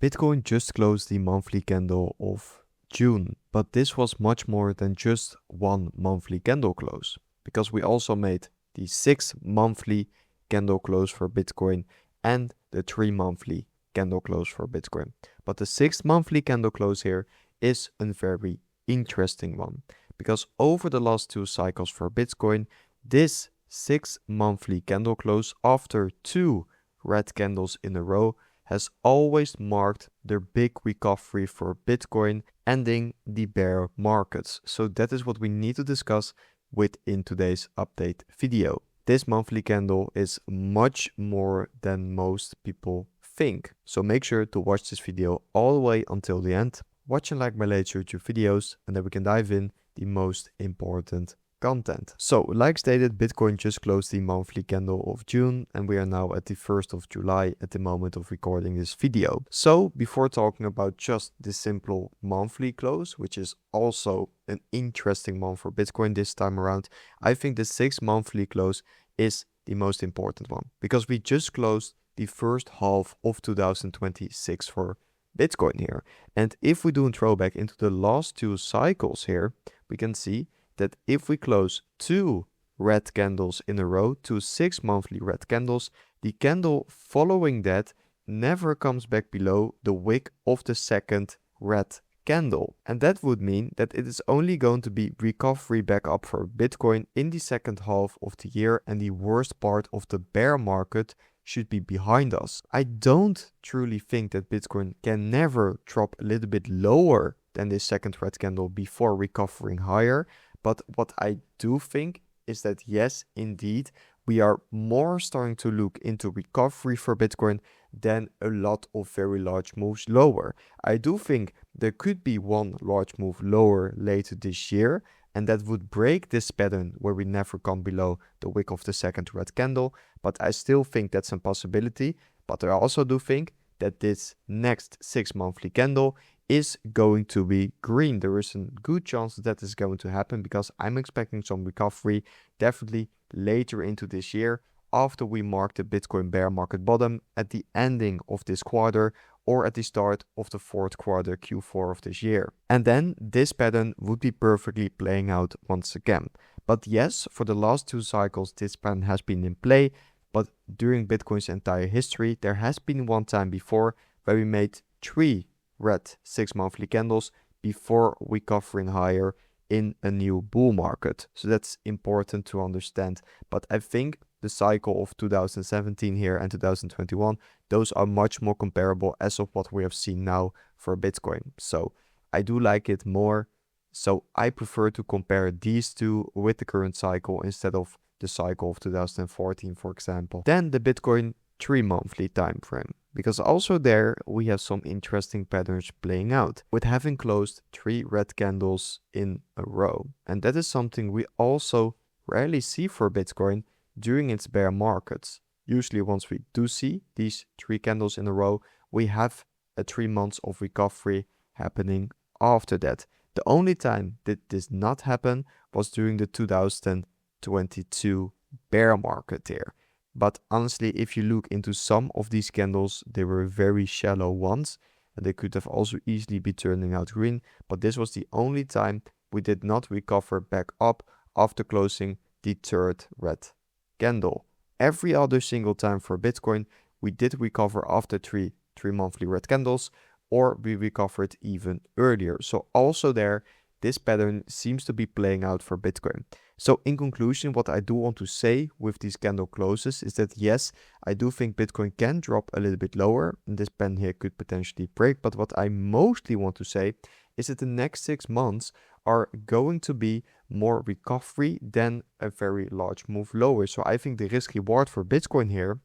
Bitcoin just closed the monthly candle of June, but this was much more than just one monthly candle close, because we also made the 6 monthly candle close for Bitcoin and the 3 monthly candle close for Bitcoin. But the 6th monthly candle close here is a very interesting one, because over the last 2 cycles for Bitcoin, this 6 monthly candle close after 2 red candles in a row has always marked the big recovery for Bitcoin, ending the bear markets. So that is what we need to discuss within today's update video. This monthly candle is much more than most people think. So make sure to watch this video all the way until the end. Watch and like my latest YouTube videos, and then we can dive in the most important content. So like stated, Bitcoin just closed the monthly candle of June, and we are now at the 1st of July at the moment of recording this video. So before talking about just the simple monthly close, which is also an interesting one for Bitcoin this time around, I think the 6th monthly close is the most important one, because we just closed the first half of 2026 for Bitcoin here. And if we do a throwback into the last 2 cycles here, we can see that if we close 2 red candles in a row, 2 6 monthly red candles, the candle following that never comes back below the wick of the second red candle. And that would mean that it is only going to be recovery back up for Bitcoin in the second half of the year, and the worst part of the bear market should be behind us. I don't truly think that Bitcoin can never drop a little bit lower than this second red candle before recovering higher. But what I do think is that yes, indeed, we are more starting to look into recovery for Bitcoin than a lot of very large moves lower. I do think there could be one large move lower later this year, and that would break this pattern where we never come below the wick of the second red candle. But I still think that's a possibility. But I also do think that this next 6 monthly candle is going to be green. There is a good chance that is going to happen, because I'm expecting some recovery definitely later into this year, after we mark the Bitcoin bear market bottom at the ending of this quarter or at the start of the 4th quarter Q4 of this year. And then this pattern would be perfectly playing out once again. But yes, for the last 2 cycles this pattern has been in play, but during Bitcoin's entire history there has been one time before where we made 3 red 6 monthly candles before recovering higher in a new bull market. So that's important to understand. But I think the cycle of 2017 here and 2021, those are much more comparable as of what we have seen now for Bitcoin. So I do like it more. So I prefer to compare these two with the current cycle instead of the cycle of 2014, for example. Then the Bitcoin 3 monthly time frame, because also there we have some interesting patterns playing out, with having closed 3 red candles in a row. And that is something we also rarely see for Bitcoin during its bear markets. Usually once we do see these 3 candles in a row, we have a 3 months of recovery happening after that. The only time that did not happen was during the 2022 bear market here. But honestly, if you look into some of these candles, they were very shallow ones, and they could have also easily be turning out green. But this was the only time we did not recover back up after closing the 3rd red candle. Every other single time for Bitcoin, we did recover after 3 monthly red candles, or we recovered even earlier. So also there, this pattern seems to be playing out for Bitcoin. So in conclusion, what I do want to say with these candle closes is that yes, I do think Bitcoin can drop a little bit lower, and this pen here could potentially break. But what I mostly want to say is that the next 6 months are going to be more recovery than a very large move lower. So I think the risk reward for Bitcoin here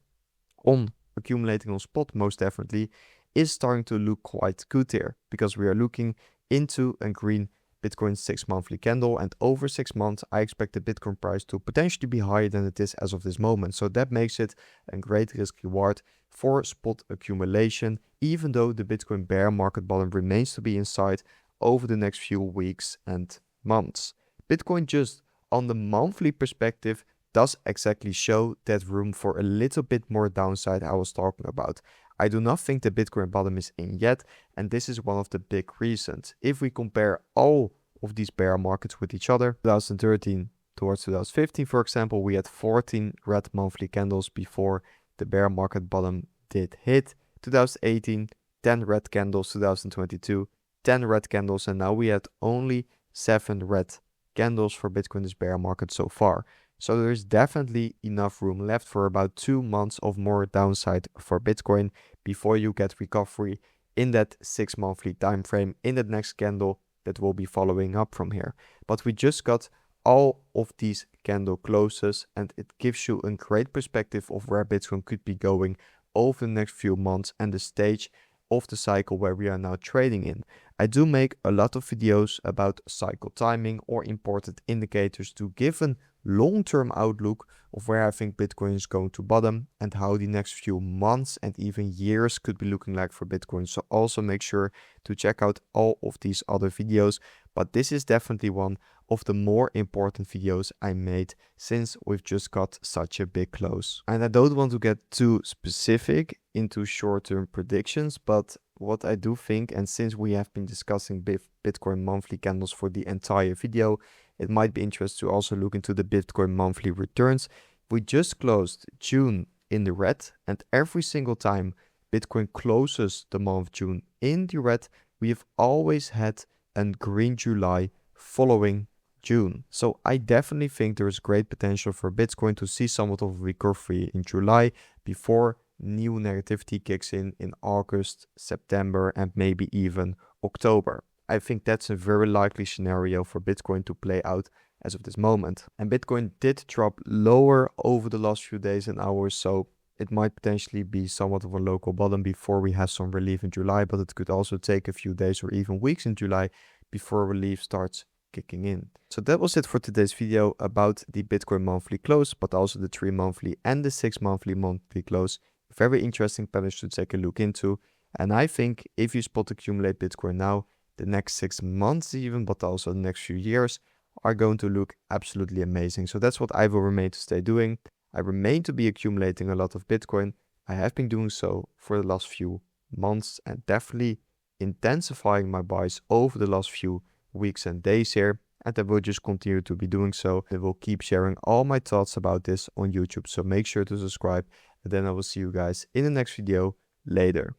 on accumulating on spot most definitely is starting to look quite good here, because we are looking into a green Bitcoin 6 monthly candle, and over 6 months I expect the Bitcoin price to potentially be higher than it is as of this moment. So that makes it a great risk reward for spot accumulation, even though the Bitcoin bear market bottom remains to be in sight over the next few weeks and months. Bitcoin just on the monthly perspective does exactly show that room for a little bit more downside I was talking about. I do not think the Bitcoin bottom is in yet, and this is one of the big reasons. If we compare all of these bear markets with each other, 2013 towards 2015, for example, we had 14 red monthly candles before the bear market bottom did hit. 2018, 10 red candles. 2022, 10 red candles, and now we had only 7 red candles for Bitcoin this bear market so far. So there is definitely enough room left for about 2 months of more downside for Bitcoin before you get recovery in that 6 monthly time frame in the next candle that will be following up from here. But we just got all of these candle closes, and it gives you a great perspective of where Bitcoin could be going over the next few months and the stage of the cycle where we are now trading in. I do make a lot of videos about cycle timing or important indicators to give a long-term outlook of where I think Bitcoin is going to bottom and how the next few months and even years could be looking like for Bitcoin. So also make sure to check out all of these other videos, but this is definitely one of the more important videos I made since we've just got such a big close. And I don't want to get too specific into short-term predictions, but what I do think, and since we have been discussing Bitcoin monthly candles for the entire video, it might be interesting to also look into the Bitcoin monthly returns. We just closed June in the red, and every single time Bitcoin closes the month of June in the red, we have always had a green July following June. So I definitely think there is great potential for Bitcoin to see somewhat of a recovery in July before new negativity kicks in August, September, and maybe even October. I think that's a very likely scenario for Bitcoin to play out as of this moment. And Bitcoin did drop lower over the last few days and hours, so it might potentially be somewhat of a local bottom before we have some relief in July, but it could also take a few days or even weeks in July before relief starts kicking in. So that was it for today's video about the Bitcoin monthly close, but also the 3 monthly and the 6 monthly close. Very interesting patterns to take a look into. And I think if you spot accumulate Bitcoin now, the next 6 months even, but also the next few years are going to look absolutely amazing. So that's what I will remain to stay doing. I remain to be accumulating a lot of Bitcoin. I have been doing so for the last few months and definitely intensifying my buys over the last few weeks and days here, and I will just continue to be doing so. I will keep sharing all my thoughts about this on YouTube, so make sure to subscribe, and then I will see you guys in the next video later.